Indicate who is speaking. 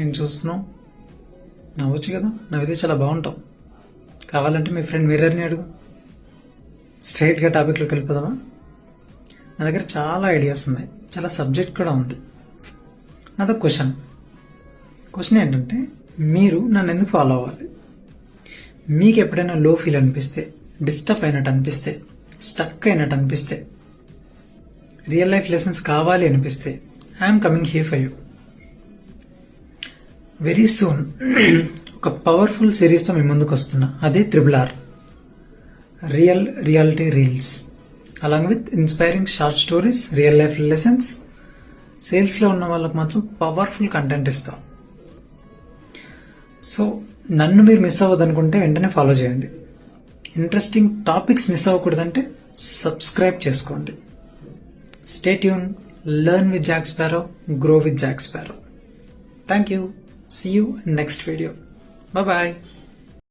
Speaker 1: ఏం చూస్తున్నావు? నవ్వచ్చు కదా, నవ్వితే చాలా బాగుంటావు. కావాలంటే మీ ఫ్రెండ్ మిర్రర్ని అడుగు. స్ట్రైట్గా టాపిక్లోకి వెళ్ళిపోదామా? నా దగ్గర చాలా ఐడియాస్ ఉన్నాయి, చాలా సబ్జెక్ట్ కూడా ఉంది. నాదో క్వశ్చన్ ఏంటంటే, మీరు నన్ను ఎందుకు ఫాలో అవ్వాలి? మీకు ఎప్పుడైనా లో ఫీల్ అనిపిస్తే, డిస్టర్బ్ అయినట్టు అనిపిస్తే, స్టక్ అయినట్టు అనిపిస్తే, రియల్ లైఫ్ లెసన్స్ కావాలి అనిపిస్తే, I'm coming here for you. Very soon ఒక పవర్ఫుల్ సిరీస్తో మీ ముందుకు వస్తున్నా. అదే RRR, reality reels, along with inspiring short stories, real life lessons. సేల్స్లో ఉన్న వాళ్ళకు మాత్రం పవర్ఫుల్ కంటెంట్ ఇస్తాం. సో నన్ను మీరు మిస్ అవ్వదనుకుంటే వెంటనే ఫాలో చేయండి. ఇంట్రెస్టింగ్ టాపిక్స్ మిస్ అవ్వకూడదంటే సబ్స్క్రైబ్ చేసుకోండి. Stay tune, learn with Jack sparrow, grow with Jack sparrow. Thank you. See you in next video. Bye bye.